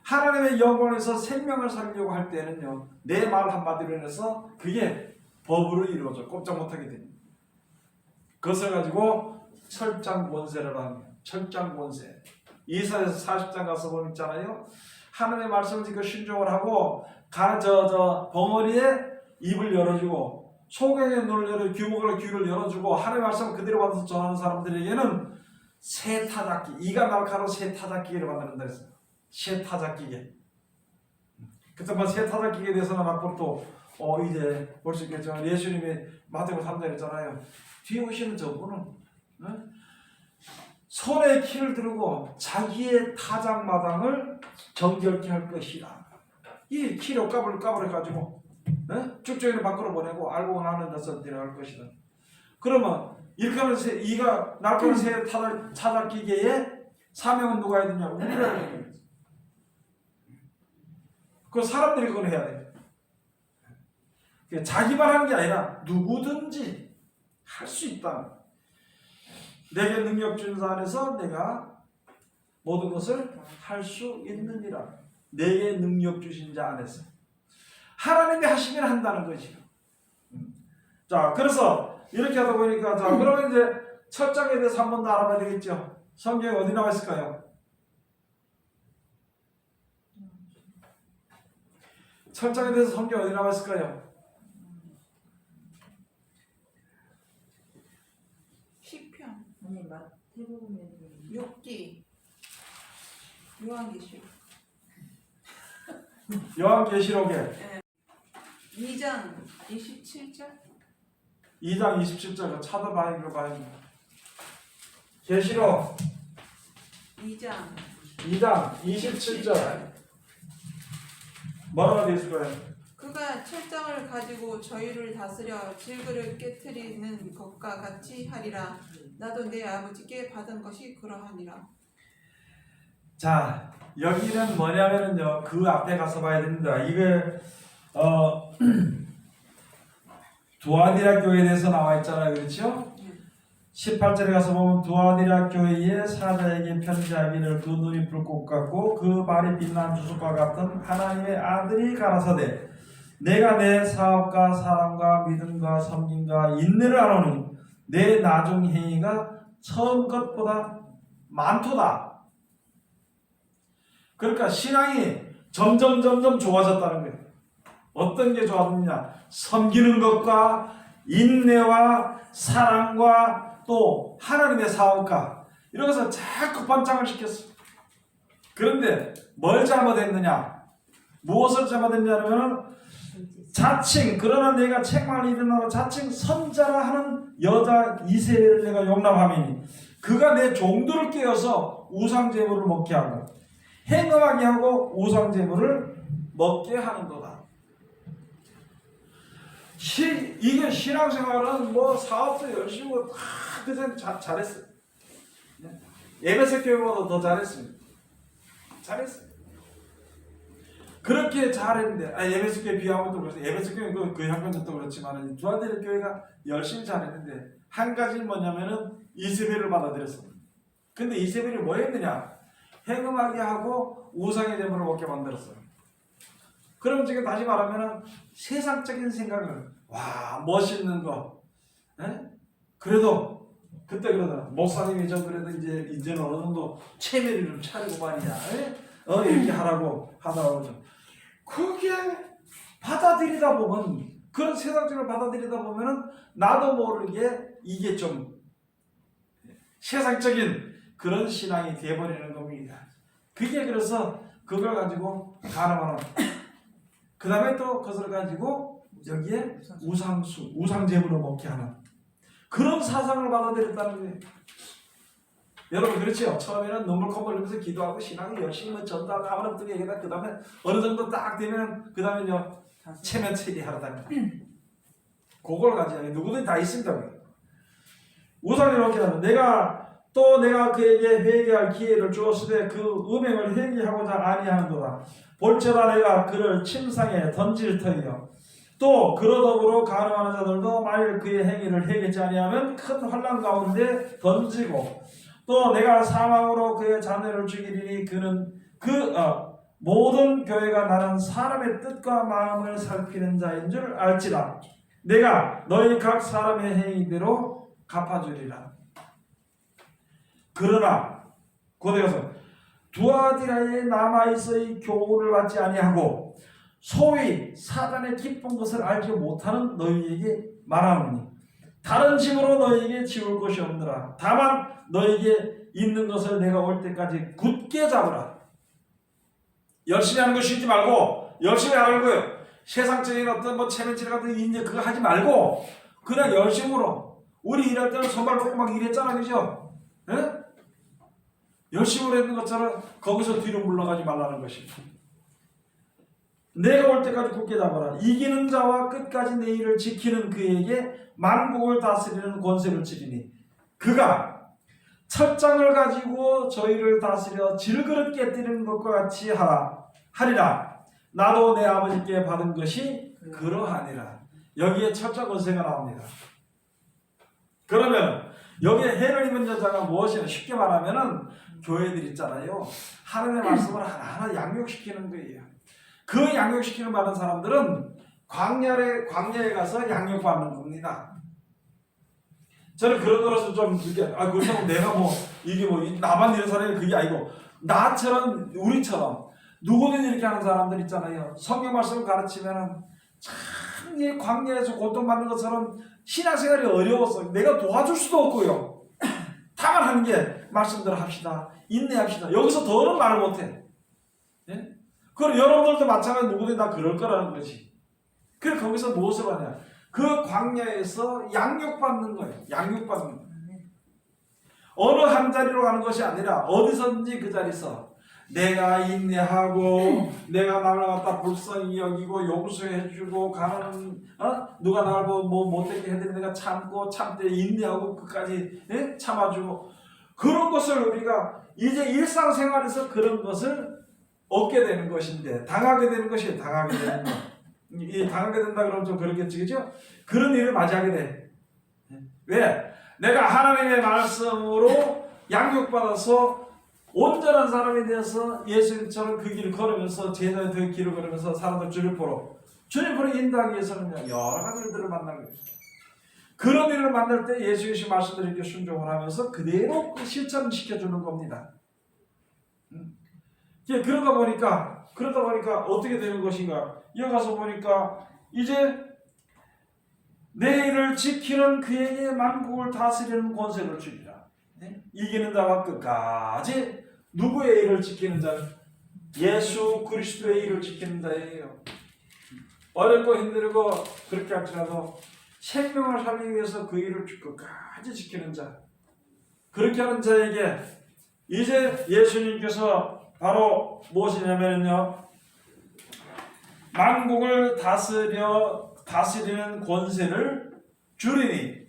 하나님의 영광에서 생명을 살려고 할 때는요, 내 말 한마디로 인해서 그게 법으로 이루어져 꼼짝 못하게 됩니다. 그것을 가지고 철장 권세를 합니다. 철장 권세. 이사야서 40장 가서 보면 있잖아요. 하나님의 말씀을 지금 순종을 하고 벙어리에 입을 열어주고 소경의 눈을 열어 귀를 열어주고 하나님의 말씀을 그대로 받아서 전하는 사람들에게는 새 타작기, 이가 날카로운 새 타작기를 만든다 했어요. 새 타작기계. 그때만 새 타작기계에 대해서는 앞으로 또 이제 볼 수 있겠죠. 예수님이 마태복음 3장에 있잖아요. 뒤에 오시는 저분은 손에 키를 들고 자기의 타작마당을 정결케 할 것이라. 이 키로 까불까불해가지고 쭉쭉이를 밖으로 보내고 알고 나는 데서 데려갈 것이다. 그러면 이렇게 하면 이가 날카로운 새 타작기계의 사명은 누가 해야 되냐? 우리가 해야 되는 거지. 그 사람들이 그걸 해야 돼. 자기만 하는 게 아니라 누구든지 할 수 있다. 내게 능력 준 자 안에서 내가 모든 것을 할 수 있느니라. 내게 능력 주신 자 안에서 하나님이 하시면 한다는 것이요. 자, 그래서 이렇게 하다 보니까 자, 그러면 이제 첫 장에 대해서 한 번 더 알아봐야 되겠죠. 성경에 어디 나와 있을까요? 첫 장에 대해서 성경에 어디 나와 있을까요? 시편, 아니 마태복음에 욥기, 요한계시록. 요한계시록에 2장 27절. 2장 27절 찾아봐야 이거 봐야 됩니다. 계시록 2장 27절 뭐라고 되어 있을 거예요? 그가 철장을 가지고 저희를 다스려 질그를 깨트리는 것과 같이 하리라. 나도 내 아버지께 받은 것이 그러하니라. 자, 여기는 뭐냐면은요, 그 앞에 가서 봐야 됩니다. 이게 두아디라 교회에 대해서 나와 있잖아요, 그렇죠? 18절에 가서 보면 두아디라 교회의 사자에게 편지하기를 그 눈이 불꽃 같고 그 발이 빛난 주석과 같은 하나님의 아들이 가라사대 내가 내 사업과 사랑과 믿음과 섬김과 인내를 아노니 내 나중 행위가 처음 것보다 많도다. 그러니까 신앙이 점점 좋아졌다는 거예요. 어떤 게 좋아졌느냐? 섬기는 것과 인내와 사랑과 또 하나님의 사업과 이런 것을 자꾸 번창을 시켰어. 그런데 뭘 잘못했느냐? 무엇을 잘못했냐면 자칭 그러나 내가 책망을 일어나고 자칭 선자라 하는 여자 이세벨을 내가 용납함이니 그가 내 종들을 깨어서 우상 제물을 먹게 하고 행음하게 하고 우상 제물을 먹게 하는도다. 이게 신앙생활은 뭐 사업도 열심히 다 그전 잘했어요. 에베소 교회보다 더 잘했습니다. 잘했어요. 그렇게 잘했는데, 에베소 교회 비하면 또 그렇죠. 에베소 교회 그 형편도 그렇지만 두아데르 교회가 열심히 잘했는데 한 가지 뭐냐면은 이세벨을 받아들였습니다. 근데 이세벨이 뭐 했느냐? 행음하게 하고 우상의 제물을 먹게 만들었어요. 그럼 지금 다시 말하면은 세상적인 생각을 멋있는 거, 그래도 그때 그러더라. 목사님이 저 그래도 이제는 어느 정도 체면을 좀 차리고 말이야. 이렇게 하라고 하다가 그게 받아들이다 보면 그런 세상적으로 받아들이다 보면은 나도 모르게 이게 좀 세상적인 그런 신앙이 돼버리는 겁니다. 그게 그래서 그걸 가지고 가늠하는. 그 다음에 또 그것을 가지고 여기에 우상제물을 먹게 하는 그런 사상을 받아들였다는 거예요. 여러분 그렇죠? 처음에는 눈물 콧물 흘리면서 기도하고 신앙을 열심히 전도하고 아무것도 얘기하다 그 다음에 어느 정도 딱 되면 그 다음에 체면 처리하러 다니다. 그걸 가지고 누구든지 다 있습니다. 우상을 먹게 하는 내가 그에게 회개할 기회를 주었으되 그 음행을 회개하고자 아니하는도다. 볼지어다 내가 그를 침상에 던질 터이요. 또 그러더불어 간음하는 자들도 만일 그의 행위를 회개치 아니하면 큰 환난 가운데 던지고 또 내가 사망으로 그의 자녀를 죽이리니 그는 모든 교회가 나는 사람의 뜻과 마음을 살피는 자인 줄 알지라. 내가 너희 각 사람의 행위대로 갚아주리라. 그러나 곧에 가서 두아디라에 남아있어의 교훈을 받지 아니하고 소위 사단의 기쁜 것을 알지 못하는 너희에게 말하노니 다른 짐으로 너희에게 지울 것이 없느라 다만 너희에게 있는 것을 내가 올 때까지 굳게 잡으라. 열심히 하는 거 쉬지 말고 열심히 하라고요. 세상적인 어떤 체면질 같은 인재 그거 하지 말고 그냥 열심으로 우리 일할 때는 손발 놓고 막 일했잖아, 그죠? 에? 열심히 했는 것처럼 거기서 뒤로 물러가지 말라는 것입니다. 내가 올 때까지 굳게 잡아라. 이기는 자와 끝까지 내 일을 지키는 그에게 만국을 다스리는 권세를 주리니 그가 철장을 가지고 저희를 다스려 질그릇 깨뜨리는 것과 같이 하리라. 나도 내 아버지께 받은 것이 그러하니라. 여기에 철장 권세가 나옵니다. 그러면 여기에 해를 입은 여자가 무엇이냐? 쉽게 말하면은 교회들 있잖아요. 하나님의 말씀을 하나하나 양육시키는 거예요. 그 양육시키는 많은 사람들은 광야에 가서 양육받는 겁니다. 저는 그런 거라서 좀 그렇다고 내가 나만 이런 사람이 그게 아니고 나처럼 우리처럼 누구든 이렇게 하는 사람들 있잖아요. 성경 말씀을 가르치면은 참 이 광야에서 고통받는 것처럼 신앙생활이 어려워서 내가 도와줄 수도 없고요. 다만 하는 게 말씀대로 합시다. 인내합시다. 여기서 더는 말을 못해. 예? 그럼 여러분들도 마찬가지 누구든 다 그럴 거라는 거지. 그래서 거기서 무엇을 하냐? 그 광야에서 양육받는 거예요. 양육받는 거예요. 어느 한 자리로 가는 것이 아니라 어디서든지 그 자리에서 내가 인내하고 내가 나를 갖다 불쌍히 여기고 용서해주고 누가 나를 못되게 해도 내가 참되 인내하고 끝까지 참아주고 그런 것을 우리가 이제 일상생활에서 그런 것을 얻게 되는 것인데 당하게 되는 것이에요. 당하게 되는 거. 당하게 된다 그러면 좀 그렇겠지, 그죠? 그런 일을 맞이하게 돼. 왜? 내가 하나님의 말씀으로 양육받아서 온전한 사람이 되어서 예수님처럼 그 길을 걸으면서 제자의 그 길을 걸으면서 사람들 주님 보러 인도하기 위해서는 여러 가지 일들을 만나는 거예요. 그런 일을 만날 때 예수의 말씀을 순종을 하면서 그대로 실천시켜주는 겁니다. 그러다 보니까 어떻게 되는 것인가? 여기 가서 보니까 이제 내 일을 지키는 그에게 만국을 다스리는 권세를 주리라. 이기는 자와 끝까지 누구의 일을 지키는 자는 예수 그리스도의 일을 지키는 자예요. 어렵고 힘들고 그렇게 할지라도 생명을 살리기 위해서 그 일을 끝까지 지키는 자, 그렇게 하는 자에게 이제 예수님께서 바로 무엇이냐면요, 만국을 다스리는 권세를 주리니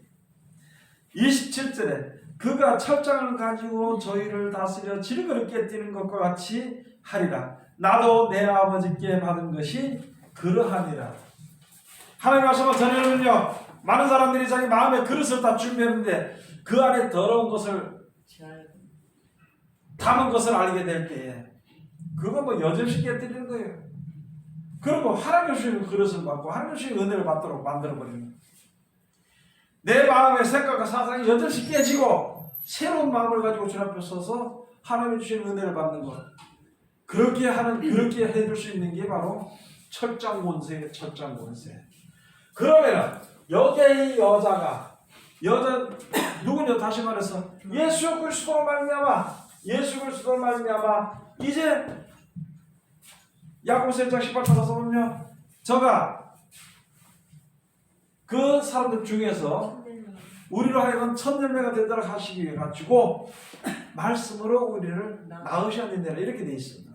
27절에 그가 철장을 가지고 저희를 다스려 질그릇 깨뜨리는 것과 같이 하리라. 나도 내 아버지께 받은 것이 그러하니라. 하나님 말씀을 전에는요, 많은 사람들이 자기 마음의 그릇을 다 준비했는데 그 안에 더러운 것을 담은 것을 알게 될 때에 그거 뭐 여점씩 깨뜨리는 거예요. 그리고 하나님 주시는 그릇을 받고 하나님 주시는 은혜를 받도록 만들어버리는 거예요. 내 마음의 생각과 사상이 여점씩 깨지고 새로운 마음을 가지고 주 앞에 서서 하나님 주시는 은혜를 받는 것, 그렇게 해줄 수 있는 게 바로 철장 권세예요. 철장 권세. 그러면 여기에 이 여자 누구냐? 다시 말해서 예수 그리스도로 말미암아 이제 야고보서 1장 18절 가서 보면 저가 그 사람들 중에서 우리로 하여금 첫 열매가 되도록 하시기 위해 가지고 말씀으로 우리를 낳으셨느니라, 이렇게 되어 있습니다.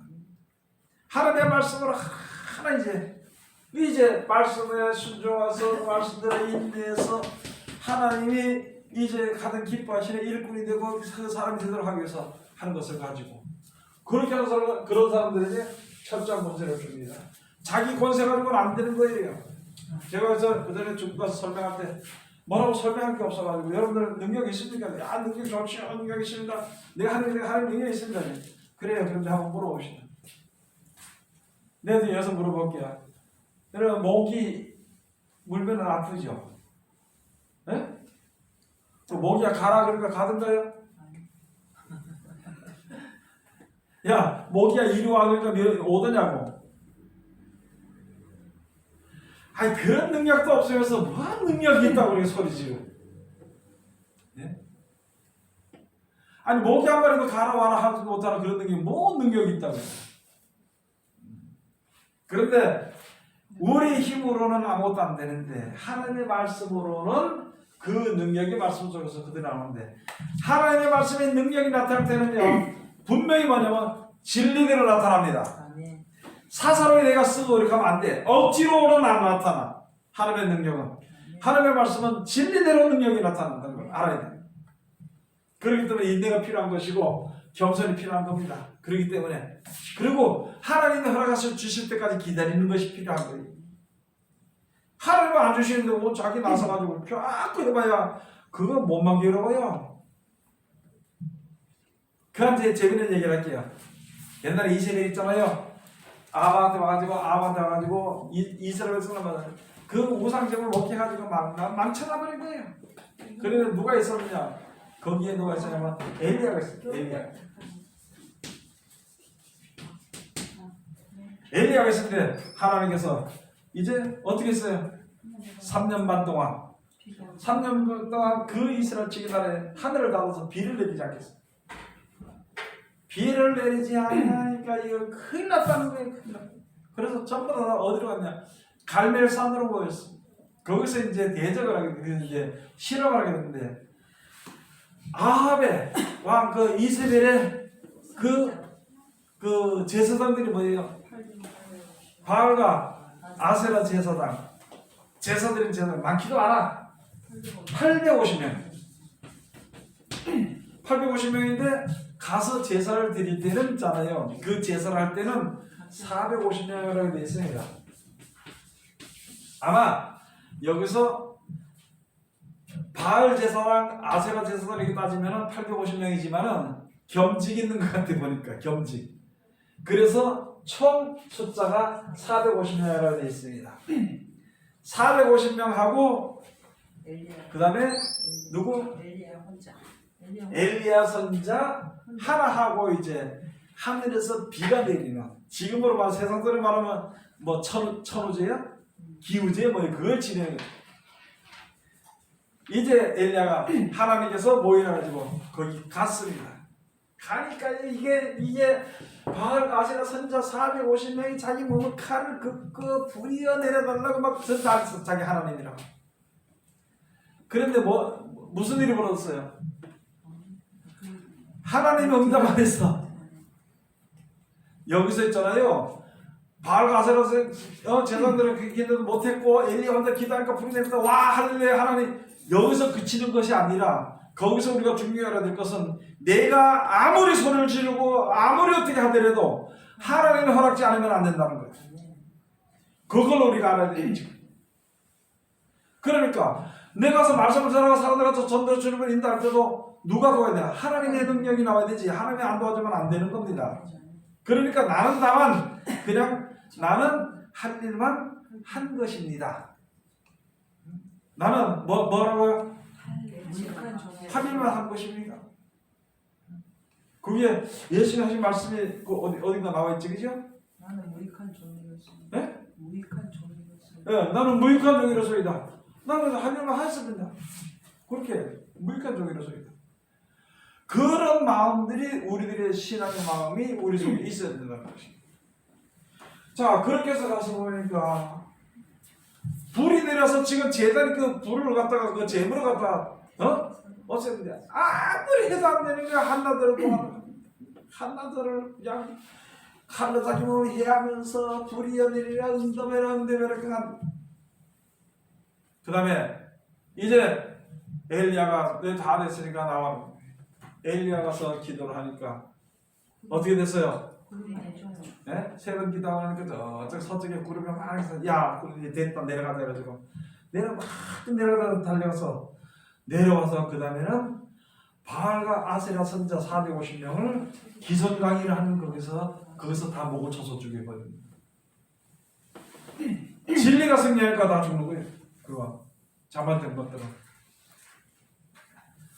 하나님의 말씀으로 하나 이제 말씀에 순종해서 말씀대로 인내해서 하나님이 이제 가장 기뻐하시는 일꾼이 되고 그 사람이 되도록 하기 위해서 하는 것을 가지고 그렇게 하는 사람, 그런 사람들에게 철저한 권세를 줍니다. 자기 권세 가지고는 안 되는 거예요. 제가 그전에 중국 가서 설명할 때 뭐라고 설명할 게 없어가지고 여러분들 능력이 있습니까? 아, 능력이 좋지요. 능력이 있습니다. 내가 하는 능력이 있습니다. 그래요. 그런데 한번 물어보시다. 내가 여기서 물어볼게요. 여러분, 모기 물면은 아프죠? 네? 모기가 가라 그러니까 가든가요? 야, 모기가 이리 와 그러니까 오더냐고. 아니, 그런 능력도 없으면서 뭐한 능력이 있다고 그렇게 소리 지르고. 네? 아니, 모기 한 마리도 가라 와라 하지 못하는 그런 능력이 뭐 능력이 있다고. 그런데 우리 힘으로는 아무것도 안 되는데 하나님의 말씀으로는 그 능력이 말씀 속에서 그대로 나오는데, 하나님의 말씀의 능력이 나타날 때는요 분명히 뭐냐면 진리대로 나타납니다. 사사로이 내가 쓰고 이렇게 하면 안 돼. 억지로는 안 나타나. 하나님의 능력은, 하나님의 말씀은 진리대로 능력이 나타난다는 걸 알아야 돼. 그렇기 때문에 인내가 필요한 것이고 겸손이 필요한 겁니다. 그렇기 때문에, 그리고 하나님의 허락하셔 주실 때까지 기다리는 것이 필요한 거예요. 하나님은 안 주시는데 뭐 자기 나서가지고 쫙 해봐야 그거 못만 괴로워요. 그한테 재밌는 얘기를 할게요. 옛날에 이세벨 있잖아요. 아합한테 와가지고 이스라엘 사람은 그 우상제물 먹게 해가지고 망쳐놔버린 거예요. 그래서 누가 있었느냐? 거기에 누가 있었냐면 엘리야가 있어요. 엘리야가 있었는데 하나님께서 이제 어떻게 했어요? 3년 반 동안 그 이스라엘 지기단에 하늘을 닫아서 비를 내리지 않겠어요. 비를 내리지 않으니까 이거 큰일 났다는 거예요. 그래서 전부 다 어디로 갔냐? 갈멜산으로 모였어. 거기서 이제 대적을 하게 되고 이제 실험을 하게 됐는데, 아합의 왕 그 이세벨의 그 제사장들이 뭐예요? 바알과 아세라 제사드린 제사장 많기도 않아. 850명인데 가서 제사를 드릴 때는 있잖아요. 그 제사를 할 때는 450명이라고 되어 있습니다. 아마 여기서 바알 제사장, 아세라 제사장 이렇게 따지면 850명이지만은 겸직 있는 것 같아 보니까 겸직. 그래서 총 숫자가 450명이라고 되어 있습니다. 450명하고 그 다음에 누구? 엘리야 선자 하나하고 이제 하늘에서 비가 내리는, 지금으로 말하면 세상대로 말하면 뭐 천우제야? 기우제? 뭐 그걸 지내는 거예요. 이제 엘리야가 하나님께서 모이라가지고 거기 갔습니다. 가니까 이게 바알 아세라 선자 450명이 자기 몸을 칼을 부리어 내려달라고 막 전달했어. 자기 하나님이라고. 그런데 무슨 일이 벌어졌어요? 하나님이 응답 안 했어. 여기서 있잖아요. 바알과 아세라서 제사장들은 그 기도도 못했고 엘리야 혼자 기도하니까 불이 내렸다. 와 할렐루야 하나님. 여기서 그치는 것이 아니라 거기서 우리가 중요히 알아야 될 것은 내가 아무리 소리를 지르고 아무리 어떻게 하더라도 하나님의 허락지 않으면 안 된다는 거예요. 그걸 우리가 알아야 되겠죠. 그러니까 내가 가서 말씀을 전하고 사람들 가서 전도를 주님을 인도할 때도 누가 도와야 돼? 하나님의 능력이 나와야 되지. 하나님이 안 도와주면 안 되는 겁니다. 그러니까 나는 다만 그냥 나는 할 일만 한 것입니다. 나는 뭐라고요? 할 일만 한 것입니다. 그게 예수님 하신 말씀이 어딘가 나와 있지, 그죠? 나는 무익한 종이로서. 네? 무익한 종이로서. 네, 나는 무익한 종이로서이다. 나는 할 일만 했습니다. 그렇게 무익한 종이로서이다. 그런 마음들이 우리들의 신앙의 마음이 우리 속에 있어야 된다는 것입니다. 자, 그렇게 해서 가서 보니까 불이 내려서 지금 제단이 그 불을 갖다가 그 재물을 갖다가 어쨌는데 아무리 해도 안 되는 거야. 한나절을 동안 한나절을 그냥 칼로 다짐을 해하면서 불이 여리리라 응답해라 그냥. 그 다음에 이제 엘리야가 다 됐으니까 나와. 엘리야 가서 기도를 하니까 어떻게 됐어요? 네? 새벽 기도하니까 저쪽 서쪽에 구름이 막 있어. 야, 구름이 됐다 내려가자 그래가지고 내려가다 달려가서 내려와서 그 다음에는 바알과 아세라 선자 450명을 기선 강의를 하는 거기서 다 목을 쳐서 죽여버립니다. 진리가 승리하니까 다 죽는 거예요. 그거 잘못된 것들은.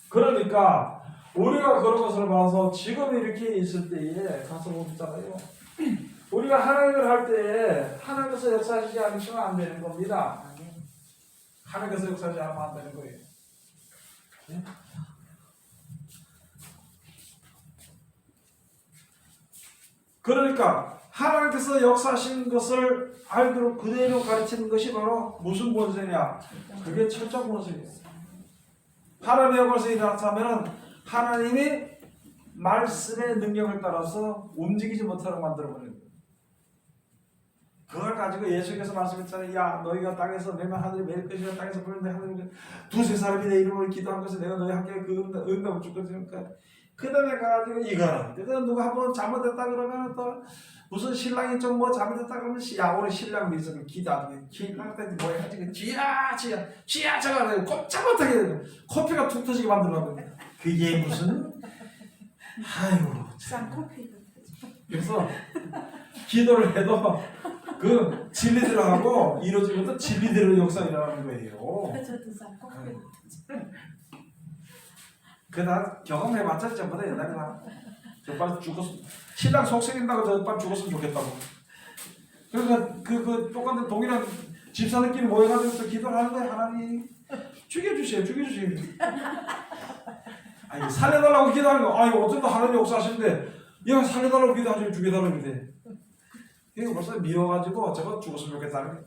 그러니까 우리가 그런 것을 봐서 지금 이렇게 있을 때에 가서 보잖아요. 우리가 하나님을 할 때에 하나님께서 역사하시지 않으시면 안 되는 겁니다. 하나님께서 역사하지 않으면 안 되는 거예요. 네? 그러니까 하나님께서 역사하신 것을 알도록 그대로 가르치는 것이 바로 무슨 본세냐? 그게 철저한 본세예요. 하나님의 역사에 일어나면 하나님이 말씀의 능력을 따라서 움직이지 못하도록 만들어버리는 거예요. 그걸 가지고 예수께서 말씀했잖아요. 야, 너희가 땅에서 매면 하늘이 매일 것이라 땅에서 부르는데 하늘이 두세 사람이 내 이름으로 기도한 것을 내가 너희 학교에 그 응답을 줄 것이니까 그 다음에 가지고 이거라. 그래서 누가 한번 잘못했다 그러면 또 무슨 신랑이 좀 뭐 잘못했다 그러면 야, 우리 신랑 미성을 기도하는 신랑한테 뭐 해가지고 쥐야 저거 꼼짝 못하게 코피가 툭 터지게 만들어놨거든요. 그게 무슨 아이고 쌍코피. 그래서 기도를 해도 그 진리대로 하고 이루어지는 것도 진리대로 역사 일어나는 거예요. 저도 쌍코피. 그나 경험해봤자 전보다 옛날에 저 빨리 죽었어. 신랑 속썩인다고 저 빨리 죽었으면 좋겠다고. 그러니까 그 똑같은 동일한 집사들끼리 모여가지고 또 기도를 하는 거예요. 하나님 죽여주세요. 아니 살려달라고 기도하는 거. 아니 어쩐다 하나님 역사하시는데 얘가 살려달라고 기도하지 죽여달라고 기도해. 이거 벌써 미워가지고 저거 죽었으면 좋겠다는 거예요.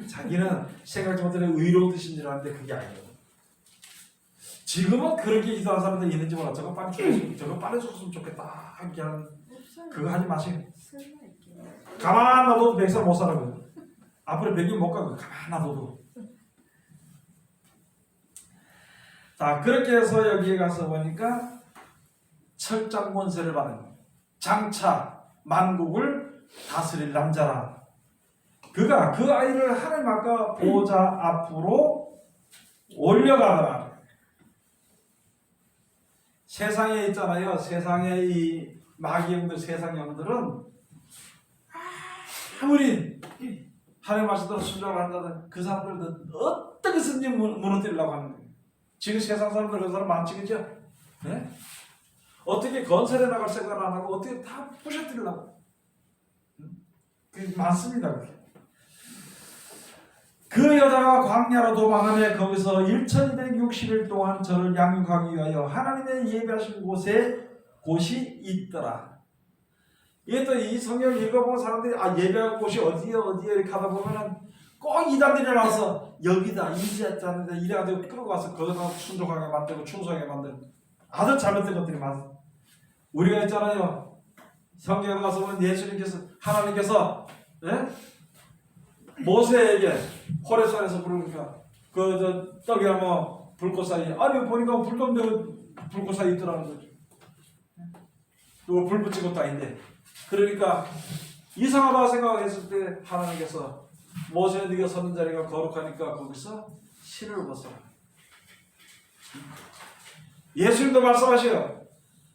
자기는 생각지 못하는 의로운 뜻인 줄 아는데 그게 아니에요. 지금은 그렇게 기도하는 사람들이 있는지 몰라. 저거 빨리 죽었으면 좋겠다 이렇게 하는 그거 하지 마세요. 가만 놔둬도 100살 못 살아요. 앞으로 100년 못 가고 가만 놔둬도. 자, 그렇게 해서 여기에 가서 보니까 철장 권세를 받은 장차 만국을 다스릴 남자라. 그가 그 아이를 하나님 아까 보호자 앞으로 올려가더라. 세상에 있잖아요. 세상에 이 마귀형들, 세상 영들은 아무리 하나님 말씀대로 순종을 한다든 그 사람들은 어떻게 든지 무너뜨리려고 하는 거예요. 지금 세상 사람들 그 사람 많지 그죠? 네? 어떻게 건설해 나갈 생각을 안 하고 어떻게 다 부셔뜨리려고. 그게 많습니다. 그게. 그 여자가 광야로 도망하며 거기서 1260일 동안 저를 양육하기 위하여 하나님의 예배하신 곳이 있더라. 이게 또 이 성경을 읽어보면 사람들이 예배할 곳이 어디에 이렇게 하다 보면은 꼭 이단들이 나와서 여기다 이지했다는데 이래가지고 끌고 가서 거기다 순종하게 만들고 충성하게 만들고 아주 잘못된 것들이 많아. 우리가 있잖아요. 성경에 가서 보면 예수님께서 하나님께서 예? 모세에게 호레산에서 부르니까 그 떡이랑 뭐 불꽃 사이 아니 보니까 불꽃 사이 있더라는 거죠. 이거 불 붙인 것도 아닌데 그러니까 이상하다 생각했을 때 하나님께서 모세 네가 서는 자리가 거룩하니까 거기서 실을 벗어라. 예수님도 말씀하셔요.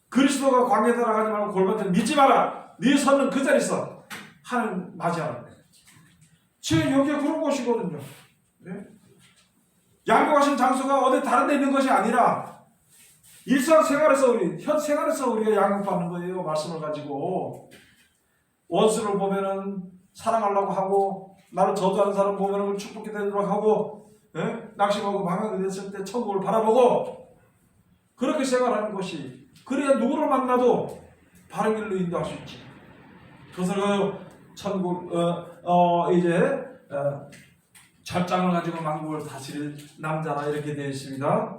그리스도가 광야에 들어가지 말고 골반을 믿지 마라. 네 서는 그 자리 있어. 하나님 맞이하라. 지금 여기가 그런 곳이거든요. 네? 양육하신 장소가 어디 다른 데 있는 것이 아니라 일상생활에서 현 생활에서 우리가 양육받는 거예요. 말씀을 가지고 원수를 보면은 사랑하려고 하고 나를 저주하는 사람 보면은 축복해드리도록 하고 예? 낙심하고 방황이 됐을 때 천국을 바라보고 그렇게 생활하는 것이 그래야 누구를 만나도 바른 길로 인도할 수 있지. 그래서 천국 이제 절장을 가지고 만국을 다스릴 남자라 이렇게 되어 있습니다.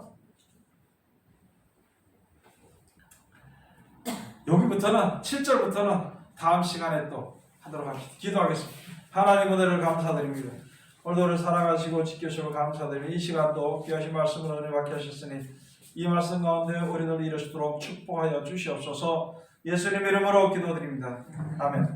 여기부터는 7절부터는 다음 시간에 또 하도록 합시다. 기도하겠습니다. 하나님 은혜를 감사드립니다. 오늘도 우리를 사랑하시고 지켜주시고 감사드립니다. 이 시간도 귀하신 말씀을 은혜 받게 하셨으니 이 말씀 가운데 우리를 이루시도록 축복하여 주시옵소서. 예수님 이름으로 기도드립니다. 아멘.